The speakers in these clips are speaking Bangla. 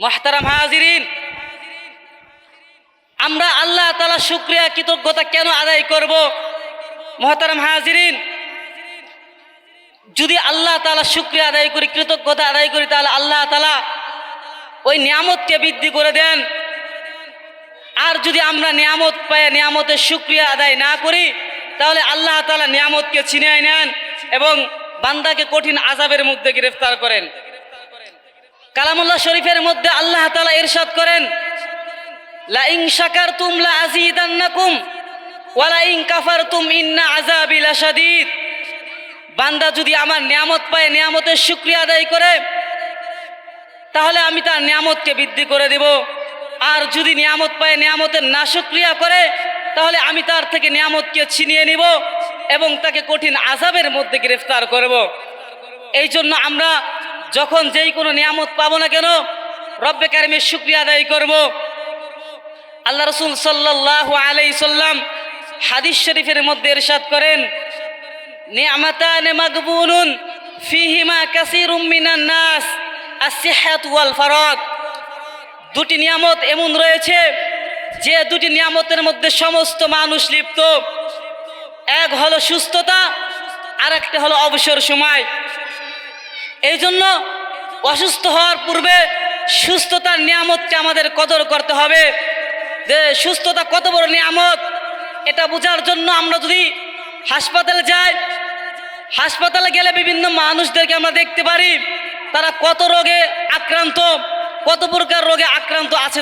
মুহতারাম হাজিরিন, আমরা আল্লাহ তাআলা শুকরিয়া কৃতজ্ঞতা কেন আদায় করব? মুহতারাম হাজিরিন, যদি আল্লাহ তাআলা শুকরিয়া আদায় করি, কৃতজ্ঞতা আদায় করি, তাহলে আল্লাহ তাআলা ওই নিয়ামতকে বৃদ্ধি করে দেন। আর যদি আমরা নিয়ামত পাই, নিয়ামতের শুকরিয়া আদায় না করি, তাহলে আল্লাহ তাআলা নিয়ামতকে ছিনিয়ে নেন এবং বান্দাকে কঠিন আযাবের মধ্যে গ্রেফতার করেন। কালামুল্লাহ শরীফের মধ্যে আল্লাহ তাআলা ইরশাদ করেন, লা ইন শাকারতুম লা আযীদান্নাকুম ওয়া লা ইন কাফারতুম ইন্না আযাবি লাশাদীদ। বান্দা যদি আমার নিয়ামত পায়, নিয়ামতের শুকরিয়া আদায় করে, তাহলে আমি তার নিয়ামতকে বৃদ্ধি করে দেব। আর যদি নিয়ামত পায়, নিয়ামতের নাশুকরিয়া করে, তাহলে আমি তার থেকে নিয়ামতকে ছিনিয়ে নিব এবং তাকে কঠিন আযাবের মধ্যে গ্রেফতার করব। এই জন্য আমরা যখন যেই কোনো নিয়ামত পাবো না কেন, রব্বে কারিমের শুকরিয়া আদায় করব। আল্লাহ রাসূল সাল্লাল্লাহু আলাইহি সাল্লাম হাদিস শরীফের মধ্যে ইরশাদ করেন, নি'মাতান মাগবুনুন ফীহিমা কাসীরুম মিনান নাস আস-সিহহাতু ওয়াল ফারাগ। দুটি নিয়ামত এমন রয়েছে যে দুটি নিয়ামতের মধ্যে সমস্ত মানুষ লিপ্ত। এক হলো সুস্থতা, আর একটা হলো অবসর সময়। এই জন্য অসুস্থ হওয়ার পূর্বে সুস্থতার নিয়ামতকে আমাদের কদর করতে হবে, যে সুস্থতা কত বড় নিয়ামত। এটা বোঝার জন্য আমরা যদি হাসপাতালে যাই, হাসপাতালে গেলে বিভিন্ন মানুষদেরকে আমরা দেখতে পারি তারা কত রোগে আক্রান্ত, কত প্রকার রোগে আক্রান্ত আছে।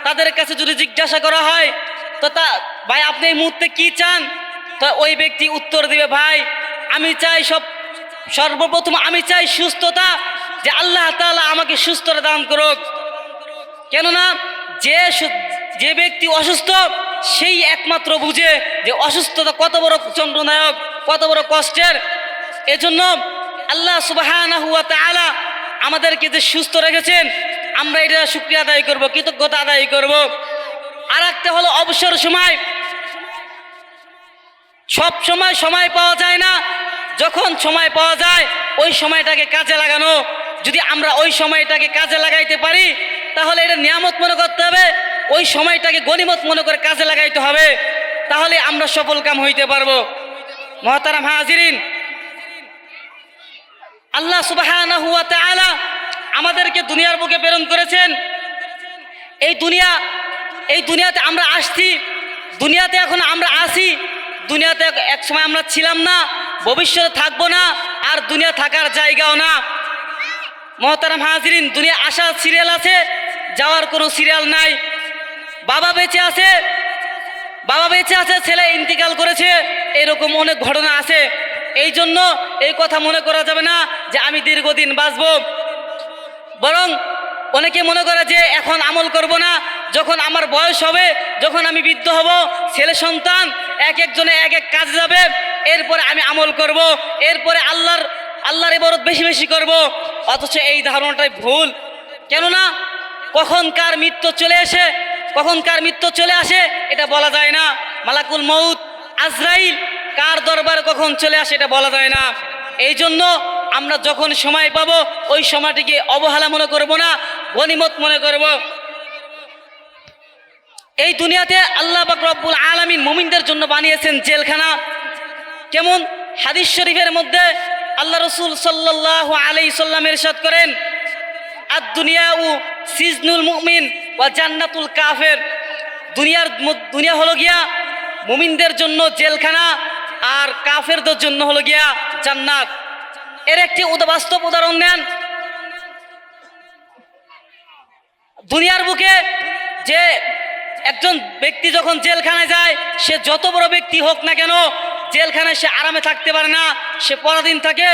তাদের কাছে যদি জিজ্ঞাসা করা হয়, তো ভাই আপনি এই মুহূর্তে কি চান, তো ওই ব্যক্তি উত্তর দিবে, ভাই আমি চাই সর্বপ্রথম আমি চাই সুস্থতা, যে আল্লাহ তাআলা আমাকে সুস্থতা দান করুক। কেননা যে ব্যক্তি অসুস্থ সেই একমাত্র বুঝে যে অসুস্থতা কত বড় যন্ত্রণাদায়ক, কত বড় কষ্টের। এজন্য আল্লাহ সুবহানাহু ওয়া তাআলা আমাদেরকে যে সুস্থ রেখেছেন, আমরা এটা শুকরিয়া আদায় করব, কৃতজ্ঞতা আদায় করব। আর একটা হলো অবসর সময়। সব সময় পাওয়া যায় না, যখন সময় পাওয়া যায় ওই সময়টাকে কাজে লাগানো। যদি আমরা ওই সময়টাকে কাজে লাগাইতে পারি, তাহলে এটা নিয়ামত মনে করতে হবে, ওই সময়টাকে গনিমত মনে করে কাজে লাগাইতে হবে, তাহলে আমরা সফল কাম হইতে পারবো। মুহতারাম হাজিরিন, আল্লাহ সুবহানাহু ওয়া তাআলা আমাদেরকে দুনিয়ার বুকে প্রেরণ করেছেন। এই দুনিয়াতে আমরা আসছি, দুনিয়াতে এখন আমরা আসি। দুনিয়াতে এক সময় আমরা ছিলাম না, ভবিষ্যতে থাকবো না, আর দুনিয়া থাকার জায়গাও না। মুহতারাম হাজিরিন, দুনিয়া আসার সিরিয়াল আছে, যাওয়ার কোনো সিরিয়াল নাই। বাবা বেঁচে আছে, ছেলে ইন্তিকাল করেছে, এরকম অনেক ঘটনা আছে। এই জন্য এই কথা মনে করা যাবে না যে আমি দীর্ঘদিন বাঁচবো। বরং অনেকে মনে করে যে এখন আমল করব না, যখন আমার বয়স হবে, যখন আমি বৃদ্ধ হব, ছেলে সন্তান এক একজনে এক এক কাজে যাবে, এরপরে আমি আমল করব, এরপরে আল্লাহর ইবাদত বেশি বেশি করব। অথচ এই ধারণাটাই ভুল। কেননা কখন কার মৃত্যু চলে আসে এটা বলা যায় না। মালাকুল মউত আজরাইল কার দরবারে কখন চলে আসে এটা বলা যায় না। এই জন্য আমরা যখন সময় পাবো ওই সময়টিকে অবহেলা মনে করব না, গনিমত মনে করব। এই দুনিয়াতে আল্লাহ পাক রব্বুল আলামিন মুমিনদের জন্য বানিয়েছেন জেলখানা। কেমন? হাদিস শরীফের মধ্যে আল্লাহ রাসূল সাল্লাল্লাহু আলাইহি সাল্লাম ইরশাদ করেন, আদ-দুনিয়াউ সিজনুল মুমিন ওয়া জান্নাতুল কাফির। দুনিয়া হলো গিয়া মুমিনদের জন্য জেলখানা, আর কাফেরদের জন্য হলো গিয়া জান্নাত। এর একটি বাস্তব উদাহরণ দেন। দুনিয়ার বুকে যে একজন ব্যক্তি যখন জেলখানায় যায়, সে যত বড় ব্যক্তি হোক না কেন, জেলখানায় সে আরামে থাকতে পারে না, সে পরাধীন থাকে,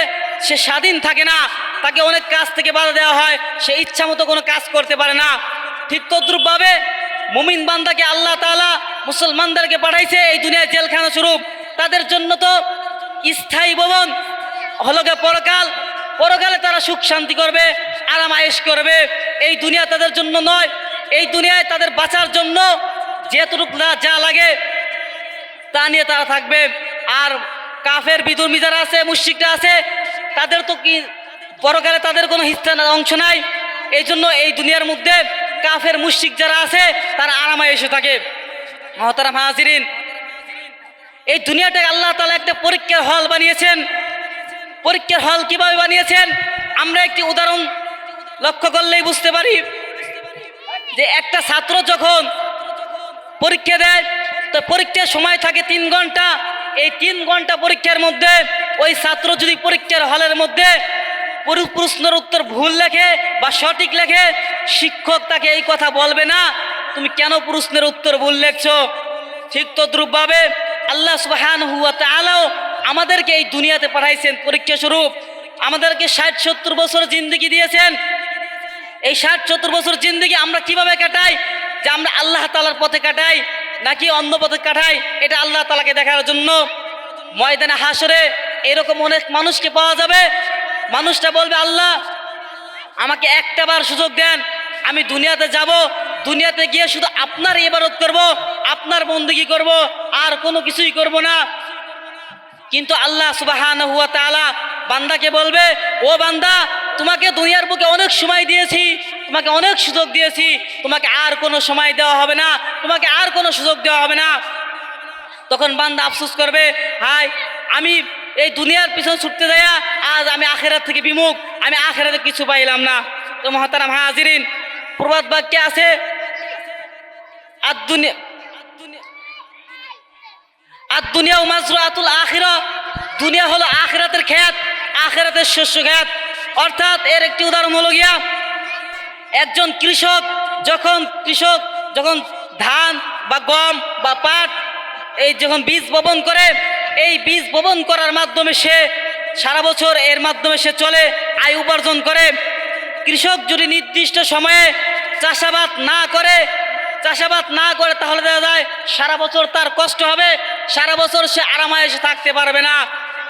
সে স্বাধীন থাকে না, তাকে অনেক কাজ থেকে বাধা দেওয়া হয়, সে ইচ্ছা মতো কোনো কাজ করতে পারে না। ঠিক তদ্রূপভাবে মুমিন বান্দাকে আল্লাহ তাআলা মুসলমানদেরকে পাঠাইছে এই দুনিয়ায় জেলখানা স্বরূপ। তাদের জন্য তো স্থায়ী ভবন হলো গিয়ে পরকালে তারা সুখ শান্তি করবে, আরাম আয়েশ করবে। এই দুনিয়া তাদের জন্য নয়। এই দুনিয়ায় তাদের বাঁচার জন্য যেটুকু যা লাগে তা নিয়ে তারা থাকবে। আর কাফের বিধর্মী যারা আছে, মুশরিকরা আছে, তাদের তো কি পরকালে তাদের কোনো হিস্সা অংশ নাই। এই জন্য এই দুনিয়ার মধ্যে কাফের মুশরিক যারা আছে তারা আরামায় এসে থাকে। মুহতারাম হাজিরিন, এই দুনিয়াটাকে আল্লাহ তাআলা একটা পরীক্ষার হল বানিয়েছেন। পরীক্ষার হল কিভাবে বানিয়েছেন আমরা একটি উদাহরণ লক্ষ্য করলেই বুঝতে পারি যে একটা ছাত্র যখন পরীক্ষা দেয় তো পরীক্ষার সময় থাকে 3 ঘন্টা। এই 3 ঘন্টা পরীক্ষার মধ্যে ওই ছাত্র যদি পরীক্ষার হলের মধ্যে প্রশ্নের উত্তর ভুল লেখে বা সঠিক লেখে, শিক্ষক তাকে এই কথা বলবে না তুমি কেন প্রশ্নের উত্তর ভুল লিখছো। ঠিক তদ্রূপভাবে আল্লাহ সুবহানাহু ওয়া তাআলা আমাদেরকে এই দুনিয়াতে পাঠাইছেন পরীক্ষা স্বরূপ। আমাদেরকে 60-70 বছর জিন্দেগি দিয়েছেন। এই 60-70 বছর জিন্দেগি আমরা কিভাবে কাটাই, যে আমরা আল্লাহ তাআলার পথে কাটাই নাকি অন্য পথে কাটাই, এটা আল্লাহ তাআলাকে দেখার জন্য ময়দানে হাসরে এরকম অনেক মানুষকে পাওয়া যাবে। মানুষটা বলবে আল্লাহ আমাকে একটা বার সুযোগ দেন, আমি দুনিয়াতে যাব, দুনিয়াতে গিয়ে শুধু আপনার ইবাদত করব, আপনার বন্দেগী করব, আর কোনো কিছুই করব না। কিন্তু আল্লাহ সুবহানাহু ওয়া তাআলা বান্দাকে বলবে ও বান্দা তোমাকে দুনিয়ার বুকে অনেক সময় দিয়েছি, তোমাকে অনেক সুযোগ দিয়েছি, তোমাকে আর কোনো সময় দেওয়া হবে না, তোমাকে আর কোনো সুযোগ দেওয়া হবে না। তখন বান্দা আফসোস করবে হায় আমি এই দুনিয়ার পিছনে ছুটতে যাইয়া আজ আমি আখিরাত থেকে বিমুখ, আমি আখিরাতে কিছু পাইলাম না। তো মুহতারাম হাজিরিন, প্রবাদ বাক্যে আছে দুনিয়া মাজরাতুল আখিরা, দুনিয়া হলো আখিরাতের ক্ষেত, আখিরাতের শস্য ক্ষেত। অর্থাৎ এর একটি উদাহরণ হলো গিয়া একজন কৃষক যখন ধান বা গম বা পাট এই যখন বীজ বপন করে, এই বীজ বপন করার মাধ্যমে সে সারা বছর এর মাধ্যমে সে চলে, আয় উপার্জন করে। কৃষক যদি নির্দিষ্ট সময়ে চাষাবাদ না করে তাহলে দেখা যায় সারা বছর তার কষ্ট হবে, সারা বছর সে আরামায়েশে থাকতে পারবে না।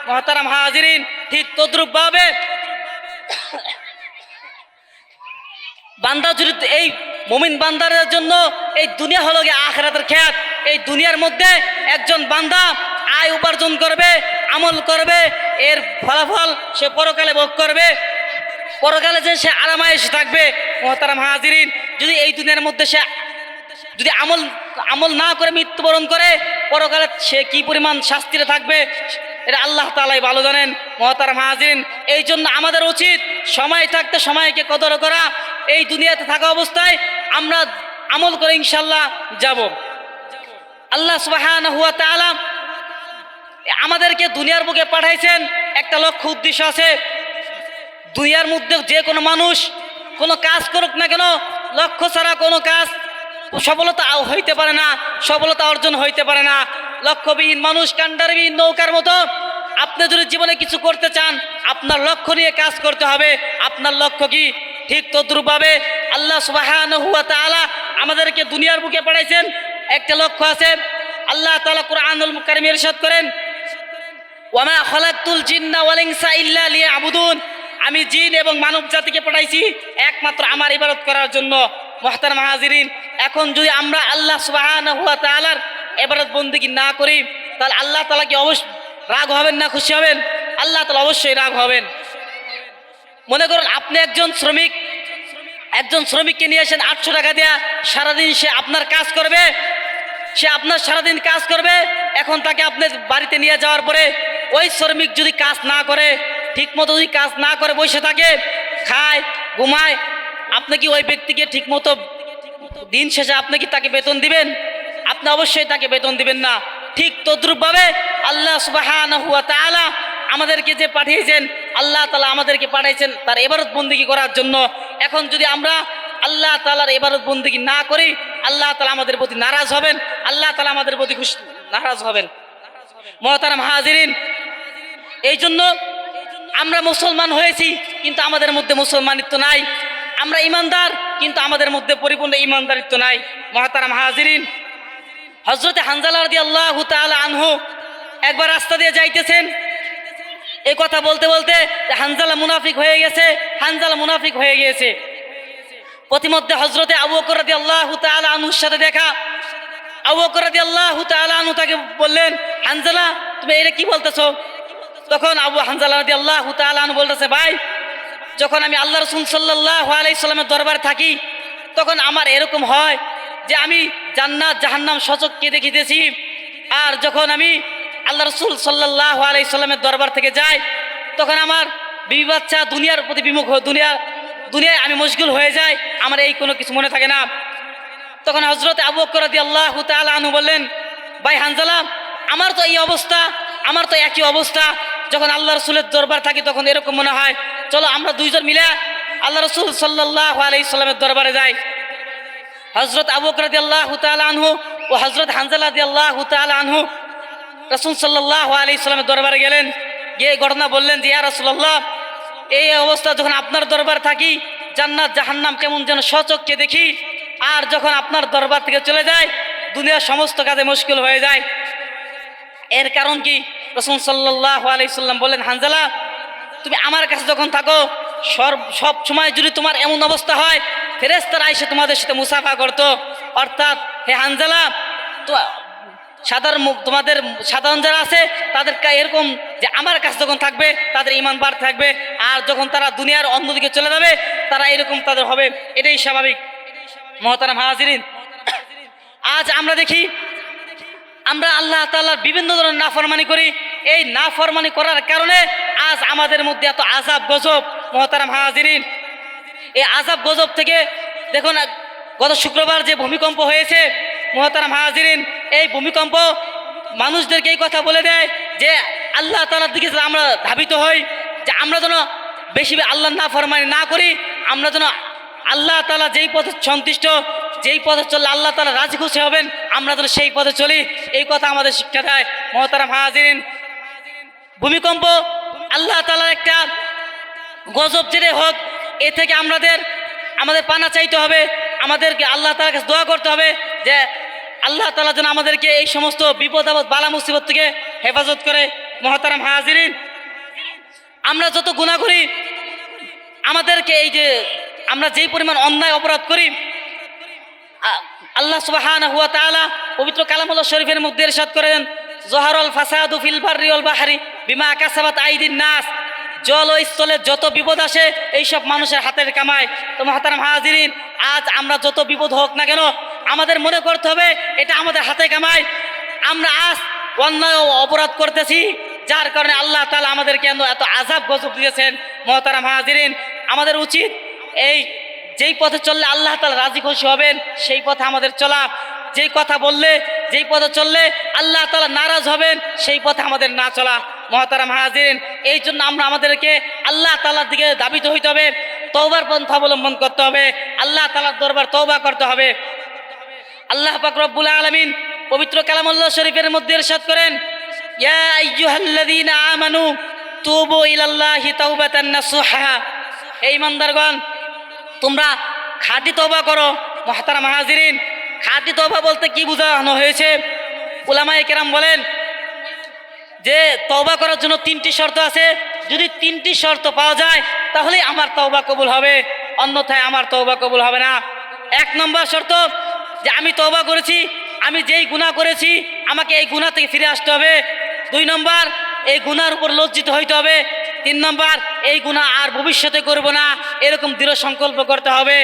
মুহতারাম হাজিরিন, ঠিক তদ্রূপভাবে বান্দা যদি এই মুমিন বান্দারের জন্য এই দুনিয়া হলো গিয়ে আখিরাতের ক্ষেত। এই দুনিয়ার মধ্যে একজন বান্দা আয় উপার্জন করবে, আমল করবে, এর ফলাফল সে পরকালে ভোগ করবে, পরকালে যে সে আরামায়েশে থাকবে। মুহতারাম হাজিরিন, যদি এই দুনিয়ার মধ্যে সে যদি আমল না করে মৃত্যুবরণ করে, পরকালে সে কি পরিমাণ শাস্তিতে থাকবে এটা আল্লাহ তাআলাই ভালো জানেন। মুহতারাম হাজিরিন, এই জন্য আমাদের উচিত সময় থাকতে সময়কে কদর করা। এই দুনিয়াতে থাকা অবস্থায় আমরা আমল করে ইনশাআল্লাহ যাব। আল্লাহ সুবহানাহু ওয়া তাআলা আমাদেরকে দুনিয়ার বুকে পাঠাইছেন, একটা লক্ষ্য উদ্দেশ্য আছে। দুনিয়ার মধ্যে যে কোনো মানুষ কোনো কাজ করুক না কেন, লক্ষ্য ছাড়া কোনো কাজ সফলতা হইতে পারে না, সফলতা অর্জন হইতে পারে না। লক্ষ্যবিহীন মানুষ কান্ডারবিহীন নৌকার মতো। আপনি যদি জীবনে কিছু করতে চান আপনার লক্ষ্য নিয়ে কাজ করতে হবে। আপনার লক্ষ্য কি? ঠিক তদ্রূপভাবে আল্লাহ সুবহানাহু ওয়া তাআলা আমাদেরকে দুনিয়ার বুকে পাঠাইছেন, একটা লক্ষ্য আছে। আল্লাহ তাআলা কুরআনুল কারীমে ইরশাদ করেন ওয়ামা খালাকতুল জিন্না ওয়াল ইনসা ইল্লা লিয়াবুদুন, আমি জিন এবং মানব জাতিকে পাঠাইছি একমাত্র আমার ইবাদত করার জন্য। মুহতারাম হাজিরিন, এখন যদি আমরা আল্লাহ সুবহানাহু ওয়া তাআলার ইবাদত বন্দেগী না করি তাহলে আল্লাহ তাআলা কি অবশ্যই রাগ হবেন না খুশি হবেন? আল্লাহ তাআলা অবশ্যই রাগ হবেন। মনে করুন আপনি একজন শ্রমিককে নিয়ে আসেন 800 টাকা দেয়া, সারাদিন সে আপনার কাজ করবে, সারাদিন কাজ করবে। এখন তাকে আপনি বাড়িতে নিয়ে যাওয়ার পরে ওই শ্রমিক যদি কাজ না করে, ঠিক মতো যদি কাজ না করে বসে থাকে, খায় ঘুমায়, আপনি কি ওই ব্যক্তিকে ঠিক মতো দিন শেষে আপনি কি তাকে বেতন দিবেন? আপনি অবশ্যই তাকে বেতন দিবেন না। ঠিক তদ্রূপভাবে আল্লাহ সুবহানাহু ওয়া তাআলা আমাদেরকে যে পাঠিয়েছেন, আল্লাহ তাআলা আমাদেরকে পাঠাইছেন তার ইবাদত বন্দেগী করার জন্য। এখন যদি আমরা আল্লাহ তাআলার ইবাদত বন্দেগী না করি, আল্লাহ তাআলা আমাদের প্রতি নারাজ হবেন, আল্লাহ তাআলা আমাদের প্রতি নারাজ হবেন। মুহতারাম হাজিরিন, এই জন্য আমরা মুসলমান হয়েছি কিন্তু আমাদের মধ্যে মুসলমানিত্ব নাই। আমরা ইমানদার কিন্তু আমাদের মধ্যে পরিপূর্ণ ইমানদারিত্ব নাই। মুহতারাম হাজিরিন, হযরতে হানজালা রাদিয়াল্লাহু তাআলা আনহু একবার রাস্তা দিয়ে যাইতেছেন, এই কথা বলতে বলতে হানজালা মুনাফিক হয়ে গিয়েছে। প্রতিমধ্যে হযরতে আবু বকর রাদিয়াল্লাহু তাআলা আনহুর সাথে দেখা। আবু বকর রাদিয়াল্লাহু তাআলা আনহু তাকে বললেন, হানজালা তুমি এটা কি বলতেছো? তখন হানজালা রাদিয়াল্লাহু তাআলা আনহু বলতেছে, ভাই যখন আমি আল্লাহ রসুল সাল্লাল্লাহু আলাইহি সাল্লামের দরবারে থাকি তখন আমার এরকম হয় যে আমি জান্নাত জাহান্নাম সচক্ষে দেখিতেছি। আর যখন আমি আল্লাহ রসুল সাল্লাল্লাহু আলাইহি সাল্লামের দরবার থেকে যাই তখন আমার বিবি বাচ্চা দুনিয়ার প্রতি বিমুখ দুনিয়ায় আমি মশগুল হয়ে যাই, আমার এই কোনো কিছু মনে থাকে না। তখন হযরত আবু বকর রাদিয়াল্লাহু তাআলা আনহু বললেন, ভাই হানজালা, আমার তো এই অবস্থা, আমার তো একই অবস্থা। যখন আল্লাহ রসুলের দরবার থাকি তখন এরকম মনে হয়, চলো আমরা দুইজন মিলে আল্লাহ রসুল সাল্লাল্লাহু আলাইহি সাল্লামের দরবারে যাই। হযরত আবু বকর রাদিয়াল্লাহু তাআলা আনহু ও হযরত হানজালা রাদিয়াল্লাহু তাআলা আনহু রাসূল সাল্লাল্লাহু আলাইহি সাল্লামের দরবারে গেলেন, গিয়ে ঘটনা বললেন যে, ইয়া রাসূলুল্লাহ, এই অবস্থা যখন আপনার দরবার থাকি জান্নাত জাহান্নাম কেমন যেন স্বচক্ষে দেখি, আর যখন আপনার দরবার থেকে চলে যায় দুনিয়ার সমস্ত কাজে মুশকিল হয়ে যায়। এর কারণ কি? রাসূল সাল্লাল্লাহু আলাইহি সাল্লাম বললেন, হানজালা, তুমি আমার কাছে যখন থাকো সব সময় যদি তোমার এমন অবস্থা হয় ফেরেশতারা এসে তোমাদের সাথে মুসাফা করতো, অর্থাৎ হে হানজালা, তো তোমাদের সাধারণ যারা আছে তাদের এরকম যে আমার কাছে যখন থাকবে তাদের ঈমান বাড়তে থাকবে, আর যখন তারা দুনিয়ার অন্যদিকে চলে যাবে তারা এরকম তাদের হবে, এটাই স্বাভাবিক। মুহতারাম হাজিরিন, আজ আমরা দেখি আমরা আল্লাহ তাআলার বিভিন্ন ধরনের নাফরমানি করি। এই নাফরমানি করার কারণে আজ আমাদের মধ্যে এত আযাব গজব। মুহতারাম হাজিরিন, এই আযাব গজব থেকে দেখুন, গত শুক্রবার যে ভূমিকম্প হয়েছে, মুহতারাম হাজিরিন, এই ভূমিকম্প মানুষদেরকে এই কথা বলে দেয় যে আল্লাহ তাআলার দিকে আমরা ধাবিত হই, যে আমরা যেন বেশি আল্লাহর নাফরমানি না করি, আমরা যেন আল্লাহ তাআলা যেই পথে সন্তুষ্ট, যেই পথে চললে আল্লাহ তাআলা রাজি খুশি হবেন, আমরা যেন সেই পথে চলি, এই কথা আমাদের শিক্ষা দেয়। মুহতারাম হাজিরিন, ভূমিকম্প আল্লাহ তাআলার একটা গজব জেরে হোক, এ থেকে আমাদের পানা চাইতে হবে, আমাদেরকে আল্লাহ তাআলার কাছে দোয়া করতে হবে যে আল্লাহ তাআলা যেন আমাদেরকে এই সমস্ত বিপদ আপদ বালা মুসিবত থেকে হেফাজত করে। মুহতারাম হাজিরিন, আমরা যত গুনাহ করি, আমাদেরকে এই যে আমরা যেই পরিমাণ অন্যায় অপরাধ করি, আল্লাহ সুবহানাহু ওয়া তাআলা পবিত্র কালামুল্লাহ শরীফের মধ্যে ইরশাদ করেন, যহারাল ফাসাদু ফিল বাররি ওয়াল বাহরি বিমা কাসাবাত আইদিন নাস। জল ও স্থলে যত বিপদ আসে এইসব মানুষের হাতের কামাই। তো মুহতারাম হাজিরিন, আজ আমরা যত বিপদ হোক না কেন আমাদের মনে করতে হবে এটা আমাদের হাতে কামাই। আমরা আজ অন্যায় অপরাধ করতেছি, যার কারণে আল্লাহ তাআলা আমাদেরকে এত আযাব গজব দিয়েছেন। মুহতারাম হাজিরিন, আমাদের উচিত এই যেই পথে চললে আল্লাহ তাআলা রাজি খুশি হবেন সেই পথে আমাদের চলা, যেই কথা বললে, যেই পথে চললে আল্লাহ তাআলা নারাজ হবেন সেই পথে আমাদের না চলা। মুহতারাম হাজিরিন, এই জন্য আমাদেরকে আল্লাহ তাআলার দিকে ধাবিত হইতে হবে, তওবার পন্থা অবলম্বন করতে হবে, আল্লাহ তাআলার দরবার তওবা করতে হবে। আল্লাহ পাক রব্বুল আলামিন পবিত্র কালামুল্লাহ শরীফের মধ্যে ইরশাদ করেন, ইয়া আইয়ুহাল্লাযীনা আমানু তুবু ইলাল্লাহি তাওবাতান নাসুহা। এই ইমানদারগণ, তোমরা খাঁটি তওবা করো। মুহতারাম হাজিরিন, খাঁটি তওবা বলতে কি বোঝানো হয়েছে? উলামায়ে কেরাম বলেন যে তওবা করার জন্য 3টি শর্ত আছে। যদি 3টি শর্ত পাওয়া যায় তাহলে আমার তওবা কবুল হবে, অন্যথায় আমার তওবা কবুল হবে না। 1 নম্বর শর্ত, যে আমি তওবা করেছি, আমি যেই গুনাহ করেছি আমাকে এই গুনাহ থেকে ফিরে আসতে হবে। 2 নম্বর, এই গুনার উপর লজ্জিত হইতে হবে। 3 নম্বর, এই গুনাহ আর ভবিষ্যতে করব না, এরকম দৃঢ় সংকল্প করতে হবে।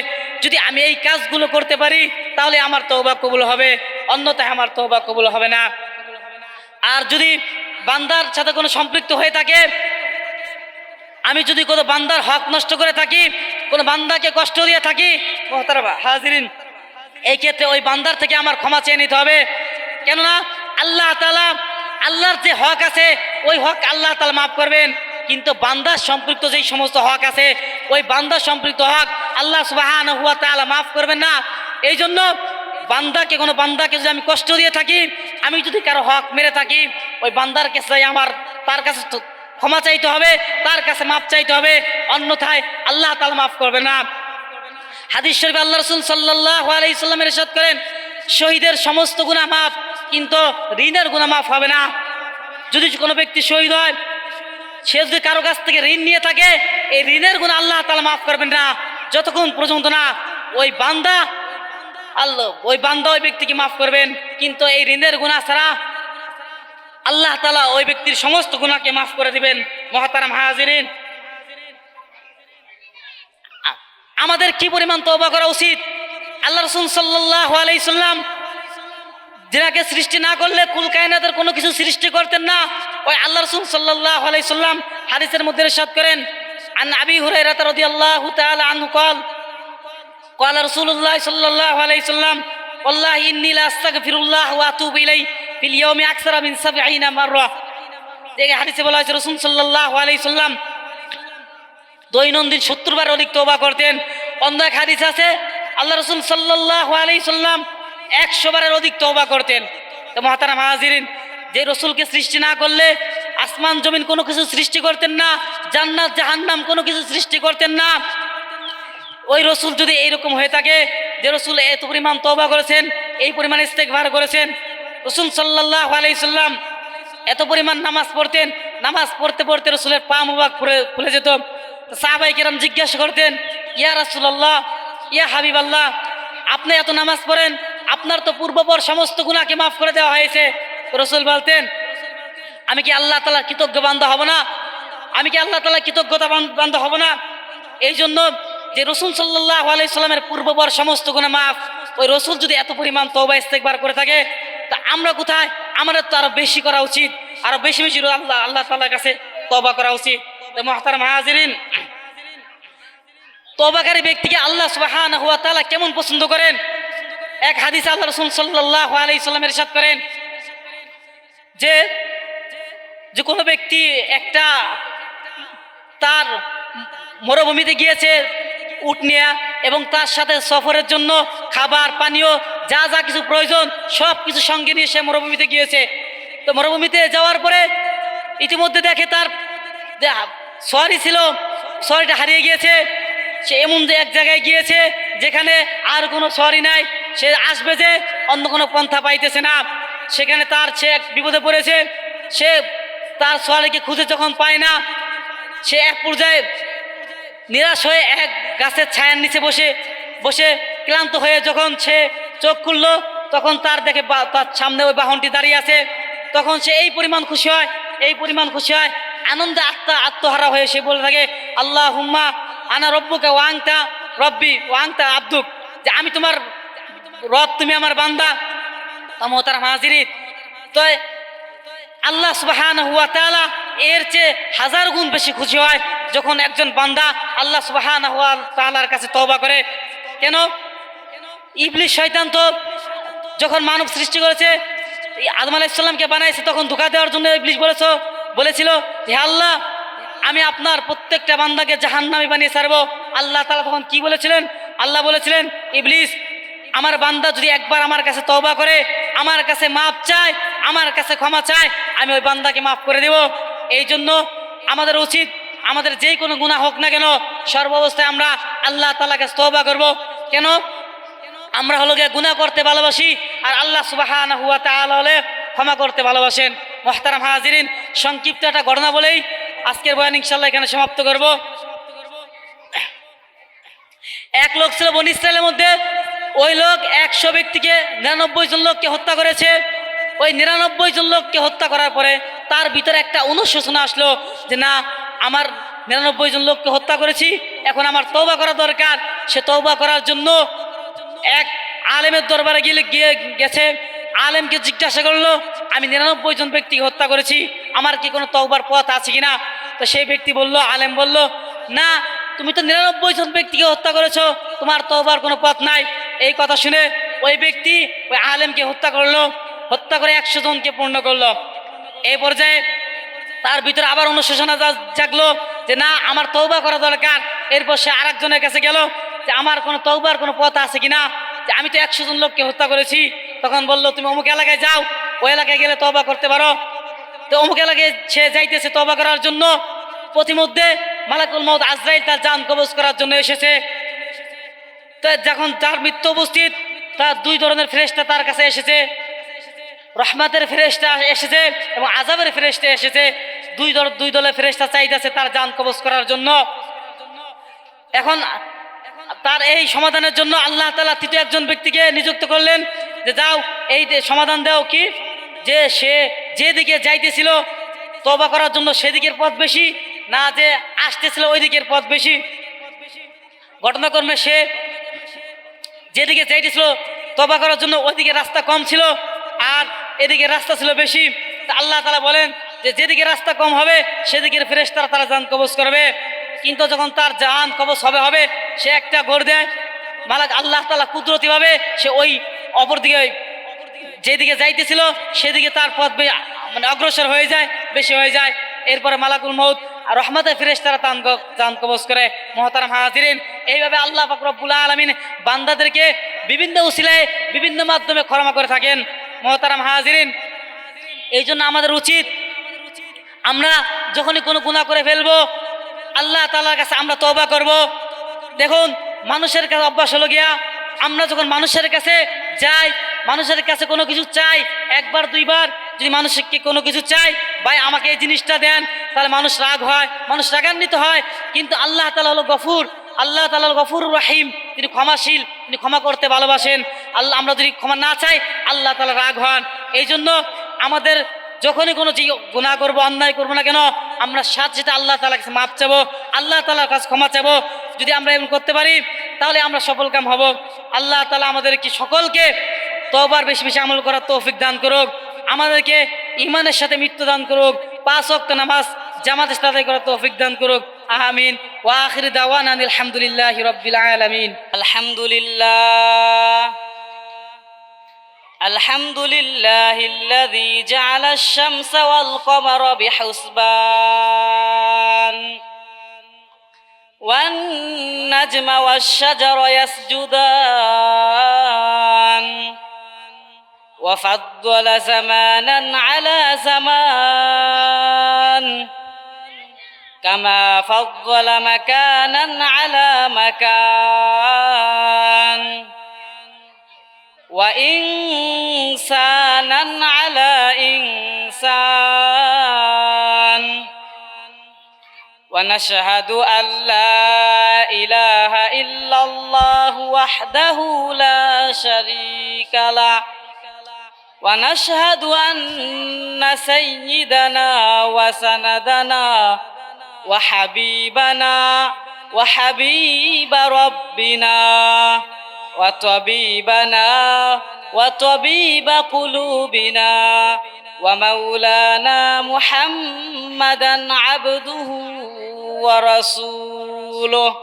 যদি আমি এই কাজগুলো করতে পারি তাহলে আমার তওবা কবুল হবে, অন্যথায় আমার তওবা কবুল হবে না। আর যদি বান্দার সাথে কোনো সম্পৃক্ত হয়ে থাকে, আমি যদি কোনো বান্দার হক নষ্ট করে থাকি, কোনো বান্দাকে কষ্ট দিয়ে থাকি, মুহতারাম হাজিরিন, এই ক্ষেত্রে ওই বান্দার থেকে আমার ক্ষমা চেয়ে নিতে হবে। কেননা আল্লাহ তাআলা, আল্লাহর যে হক আছে ওই হক আল্লাহ তাআলা মাফ করবেন, কিন্তু বান্দার সম্পৃক্ত যেই সমস্ত হক আছে ওই বান্দার সম্পৃক্ত হক আল্লাহ সুবহানাহু ওয়া তাআলা মাফ করবেন না। এই জন্য কোনো বান্দাকে যদি আমি কষ্ট দিয়ে থাকি, আমি যদি কারো হক মেরে থাকি, ওই বান্দার কাছে তার কাছে ক্ষমা চাইতে হবে, তার কাছে মাফ চাইতে হবে, অন্যথায় আল্লাহ তাআলা মাফ করবে না। হাদিস শরীফে আল্লাহ রাসূল সাল্লাল্লাহু আলাইহি সাল্লাম ইরশাদ করেন, শহীদের সমস্ত গুনাহ মাফ, কিন্তু ঋণের গুনাহ মাফ হবে না। যদি কোনো ব্যক্তি শহীদ হয়, সে যদি কারো কাছ থেকে ঋণ নিয়ে থাকে, এই ঋণের গুনাহ আল্লাহ তাআলা মাফ করবেন না যতক্ষণ পর্যন্ত না ওই বান্দা ওই ব্যক্তিকে মাফ করবেন। কিন্তু এই ঋণের গুনাহ ছাড়া আল্লাহ তাআলা ওই ব্যক্তির সমস্ত গুনাহকে মাফ করে দিবেন। মুহতারাম হাজিরিন, আমাদের কি পরিমাণ তওবা করা উচিত। আল্লাহ রাসূল সাল্লাল্লাহু আলাইহি সাল্লাম যিনাকে সৃষ্টি না করলে কুল কায়নাতের কোনো কিছু সৃষ্টি করতেন না, ওই আল্লাহ রাসূল সাল্লাল্লাহু আলাইহি সাল্লাম হাদিসের মধ্যে ইরশাদ করেন, আন আবি হুরায়রা রাদিয়াল্লাহু তাআলা আনহু قال قال رسول الله صلى الله عليه وسلم والله إني لا أستغفر الله وأتوب إليه في اليوم أكثر من 70 مرة। দেখে হাদিসে বলা হয়েছে রাসূল সাল্লাল্লাহু আলাইহি সাল্লাম দৈনন্দিন 70 বার অধিক তওবা করতেন। অন্য এক হাদিস আছে আল্লাহ রাসূল সাল্লাল্লাহু আলাইহি সাল্লাম 100 বারের অধিক তওবা করতেন। তো মুহতারাম হাজিরিন, যে রসুলকে সৃষ্টি না করলে আসমান জমিন কোনো কিছু সৃষ্টি করতেন না, জান্নাত জাহান্নাম কোনো কিছু সৃষ্টি করতেন না। ওই রসুল যদি এইরকম হয়ে থাকে যে রসুল এত পরিমাণ তওবা করেছেন, এই পরিমাণ ইস্তেগফার করেছেন, রসুল সাল্লাল্লাহু আলাইহি সাল্লাম এত পরিমাণ নামাজ পড়তেন, নামাজ পড়তে পড়তে রসুলের পা মুবারক ফুলে যেত। সাহাবায়ে কেরাম জিজ্ঞাসা করতেন, ইয়া রাসূলুল্লাহ, ইয়া হাবিবাল্লাহ, আপনি এত নামাজ পড়েন, আপনার তো পূর্বপর সমস্ত গুনাহকে মাফ করে দেওয়া হয়েছে। রসুল বলতেন, আমি কি আল্লাহ তাআলার কৃতজ্ঞ বান্দা হব না? আমি কি আল্লাহ তাআলার কৃতজ্ঞতা বান্দা হব না? এই জন্য যে রসুল সাল্লাল্লাহু আলাইহি সাল্লামের পূর্বপর সমস্ত গুনাহ মাফ, ওই রসুল যদি এত পরিমাণ তওবা ইস্তেগফার করে থাকে, তা আমরা কোথায়? আমাদের তো আরো বেশি করা উচিত, আরো বেশি বেশি আল্লাহ তাআলার কাছে তওবা করা উচিত। তো মুহতারাম হাজিরিন, তওবাকারী ব্যক্তিকে আল্লাহ সুবহানাহু ওয়া তাআলা কেমন পছন্দ করেন? এক হাদিসে আল্লাহ রাসূল সাল্লাল্লাহু আলাইহি সাল্লাম ইরশাদ করেন যে যে কোনো ব্যক্তি একটা তার মরুভূমিতে গিয়েছে উট নিয়ে, এবং তার সাথে সফরের জন্য খাবার পানীয় যা যা কিছু প্রয়োজন সব কিছু সঙ্গে নিয়ে সে মরুভূমিতে গিয়েছে। তো মরুভূমিতে যাওয়ার পরে ইতিমধ্যে দেখে তার যে সওয়ারি ছিল, সওয়ারিটা হারিয়ে গিয়েছে। সে এমন যে এক জায়গায় গিয়েছে যেখানে আর কোনো সওয়ারি নাই, সে আসবে যে অন্য কোনো পন্থা পাইতেছে না, সেখানে সে এক বিপদে পড়েছে। সে তার সওয়ারিকে খুঁজে যখন পায় না, সে এক পর্যায়ে নিরাশ হয়ে এক গাছের ছায়ার নিচে বসে ক্লান্ত হয়ে যখন সে চোখ খুলল, তখন তার দেখে তার সামনে ওই বাহনটি দাঁড়িয়ে আছে। তখন সে এই পরিমাণ খুশি হয়, আনন্দে আত্মহারা হয়ে সে বলে থাকে, আল্লাহুম্মা আনা রব্বুকা ওয়া আনতা রব্বি ওয়া আনতা আবদুক, যে আমি তোমার রব, তুমি আমার বান্দা। মুহতারাম হাজিরিন, তো আল্লাহ সুবহানাহু ওয়া তাআলা এর চেয়ে হাজার গুণ বেশি খুশি হয় যখন একজন বান্দা আল্লাহ সুবহানাহু ওয়া তাআলার কাছে তওবা করে। কেন? ইবলিস শয়তান তো যখন মানব সৃষ্টি করেছে, আদম আলাইহিস সালামকে বানাইছে, তখন ধোঁকা দেওয়ার জন্য ইবলিস বলেছিল, হে আল্লাহ, আমি আপনার প্রত্যেকটা বান্দাকে জাহান্নামী বানিয়ে ছাড়বো। আল্লাহ তাআলা তখন কি বলেছিলেন? আল্লাহ বলেছিলেন, ইবলিস, আমার বান্দা যদি একবার আমার কাছে তওবা করে, আমার কাছে মাপ চায়, আমার কাছে ক্ষমা চায়, আমি ওই বান্দাকে মাফ করে দেব। এই জন্য আমাদের উচিত, আমাদের যেই কোনো গুনাহ হোক না কেন, সর্বাবস্থায় আমরা আল্লাহ তাআলার কাছে তওবা করব। কেন? আমরা হলো গিয়ে গুনাহ করতে ভালোবাসি, আর আল্লাহ সুবহানাহু ওয়া তাআলা হলে ক্ষমা করতে ভালোবাসেন। মুহতারাম হাজিরিন, সংক্ষিপ্ত একটা ঘটনা বলেই আজকের বয়ান ইনশাআল্লাহ এখানে সমাপ্ত করব। এক লোক ছিল বনী ইসরায়েলের মধ্যে, ওই লোক 100 ব্যক্তিকে 99 জন লোককে হত্যা করেছে। ওই 99 জন লোককে হত্যা করার পরে তার ভিতরে একটা অনুশোচনা আসলো যে না, আমার 99 জন লোককে হত্যা করেছি, এখন আমার তওবা করা দরকার। সে তওবা করার জন্য এক আলেমের দরবারে গেছে। আলেমকে জিজ্ঞাসা করলো, আমি 99 জন ব্যক্তিকে হত্যা করেছি, আমার কি কোনো তওবার পথ আছে কিনা? তো সেই ব্যক্তি বলল, আলেম বলল, না, তুমি তো 99 জন ব্যক্তিকে হত্যা করেছো, তোমার তওবার কোনো পথ নাই। এই কথা শুনে ওই ব্যক্তি ওই আলেমকে হত্যা করলো, হত্যা করে 100 জনকে পূর্ণ করলো। এই পর্যায়ে তার ভিতরে আবার অনুশোচনা জাগলো যে না, আমার তওবা করা দরকার। এরপর সে আরেকজনের কাছে গেল যে আমার কোনো তওবার কোনো পথ আছে কিনা, যে আমি তো 100 জন লোককে হত্যা করেছি। তখন বলল, তুমি অমুক এলাকায় যাও, ওই এলাকায় গেলে তওবা করতে পারো। তো অমুক এলাকায় সে যাইতেছে তওবা করার জন্য। প্রতিমধ্যে মালাকুল মউত আজরাইল তার জান কবজ করার জন্য এসেছে। তো যখন তার মৃত্যু উপস্থিত, তার 2 ধরনের ফেরেশতা তার কাছে এসেছে, রহমতের ফেরেশতা এসেছে এবং আযাবের ফেরেশতা এসেছে। দুই দলের ফেরেশতা চাইতেছে তার জান কবজ করার জন্য। এখন তার এই সমাধানের জন্য আল্লাহ তাআলা তৃতীয় একজন ব্যক্তিকে নিযুক্ত করলেন যে যাও, এই সমাধান দাও কি, যে সে যেদিকে যাইতেছিল তওবা করার জন্য সেদিকের পথ বেশি, না যে আসতেছিল ওই দিকের পথ বেশি। ঘটনাক্রমে সে যেদিকে যাইতেছিল তওবা করার জন্য ওইদিকে রাস্তা কম ছিল আর এদিকে রাস্তা ছিল বেশি। তা আল্লাহ তাআলা বলেন যে যেদিকে রাস্তা কম হবে সেদিকের ফেরেশতারা তারা জান কবজ করবে, কিন্তু যখন তার জান কবজ হবে সে একটা গড় দেয় মালাক আল্লাহ তাআলা কুদরতিভাবে সে ওই অপর দিকে যেদিকে যাইতেছিল সেদিকে তার পথ মানে অগ্রসর হয়ে যায়, বেশি হয়ে যায়। এরপরে মালাকুল মউত আর রহমতের ফেরেশতারা জান কবজ করে। মুহতারাম হাজিরিন, এইভাবে আল্লাহ পাক রব্বুল আলামিন বান্দাদেরকে বিভিন্ন উসিলায় বিভিন্ন মাধ্যমে ক্ষমা করে থাকেন। মুহতারাম হাজিরিন, এই জন্য আমাদের উচিত আমরা যখনই কোনো গুনাহ করে ফেলবো আল্লাহ তাআলার কাছে আমরা তওবা করব। দেখুন, মানুষের কাছে অভ্যাস হলো গিয়া আমরা যখন মানুষের কাছে যাই, মানুষের কাছে কোনো কিছু চাই, একবার দুইবার যদি মানুষকে কোনো কিছু চাই, ভাই আমাকে এই জিনিসটা দেন, তাহলে মানুষ রাগ হয়, মানুষ রাগান্বিত হয়। কিন্তু আল্লাহ তাআলা হলো গফুর, আল্লাহ তাআলা হলো গফুরুর রহিম, তিনি ক্ষমাশীল, তিনি ক্ষমা করতে ভালোবাসেন। আল্লাহ আমরা যদি ক্ষমা না চাই আল্লাহ তাআলা রাগ হন। এই জন্য আমাদের যখনই কোনো গুনাহ করবো, অন্যায় করবো না কেন, আমরা সাথে সাথে আল্লাহ তাআলার কাছে মাপ চাবো, আল্লাহ তাআলার কাছে ক্ষমা চাবো। যদি আমরা এমন করতে পারি তাহলে আমরা সফল কাম হব। আল্লাহ তাআলা আমাদেরকে সকলকে তওবার বেশি বেশি আমল করার তৌফিক দান করুক, আমাদেরকে ঈমানের সাথে মৃত্যু দান করুক, 5 ওয়াক্ত নামাজ জামাতের সাথে আদায় করার তৌফিক দান করুক। আমিন। ওয়া আখিরু দাওয়ানা আলহামদুলিল্লাহি রাব্বিল আলামিন। আলহামদুলিল্লাহ আলহামদুলিল্লাহিল্লাযী জা'আলাশ শামসা ওয়াল কমারা বিহুসবান ওয়ান নাজমা ওয়াশ শাজারা ইয়াসজুদান ওয়া ফাদ্দালা জামানান আলা জামান কামা ফাদ্দালা মাকানান আলা মাকান وإنسانا على إنسان ونشهد أن لا إله إلا الله وحده لا شريك له ونشهد أن سيدنا وسندنا وحبيبنا وحبيب ربنا وطبيبنا وطبيب قلوبنا ومولانا محمدا عبده ورسوله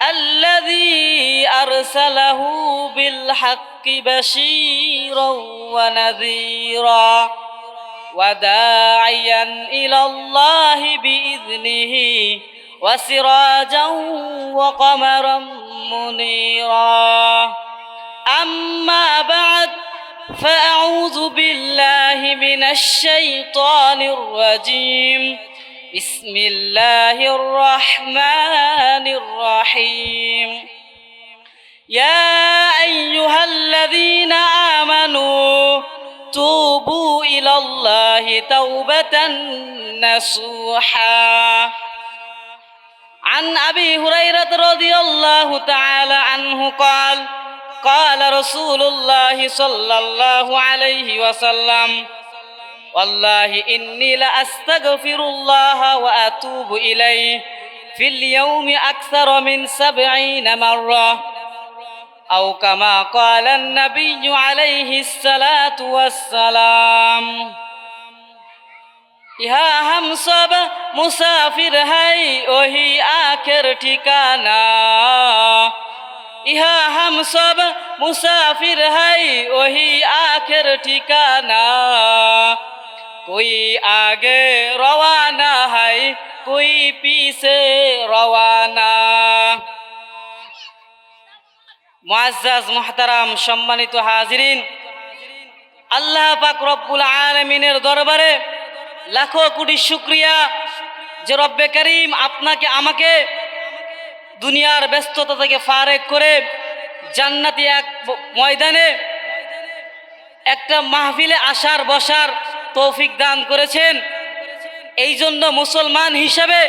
الذي أرسله بالحق بشيرا ونذيرا وداعيا إلى الله بإذنه وسراجا وقمرا منيرا أما بعد فأعوذ بالله من الشيطان الرجيم بسم الله الرحمن الرحيم يا أيها الذين آمنوا توبوا إلى الله توبة نصوحا عن أبي هريرة رضي الله تعالى عنه قال قال رسول الله صلى الله عليه وسلم والله إني لأستغفر الله وأتوب إليه في اليوم أكثر من 70 مرة أو كما قال النبي عليه الصلاة والسلام यहाँ हम सब मुसाफिर है वही आखिर ठिकाना यहाँ हम सब मुसाफिर है वही आखिर ठिकाना कोई आगे रवाना है कोई पीछे रवाना। मुअज्जज मुहतरम सम्मानित हाजिरिन, আল্লাহ পাক রব্বুল আলামিনের দরবারে লাখো কোটি শুকরিয়া যে রব্বে করিম আপনাকে আমাকে দুনিয়ার ব্যস্ততা থেকে ফারেক করে জান্নাতি এক ময়দানে একটা মাহফিলে আসার বসার তৌফিক দান করেছেন। এই জন্য মুসলমান হিসেবে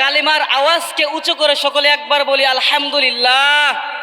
কালিমার আওয়াজকে উঁচু করে সকলে একবার বলি আলহামদুলিল্লাহ।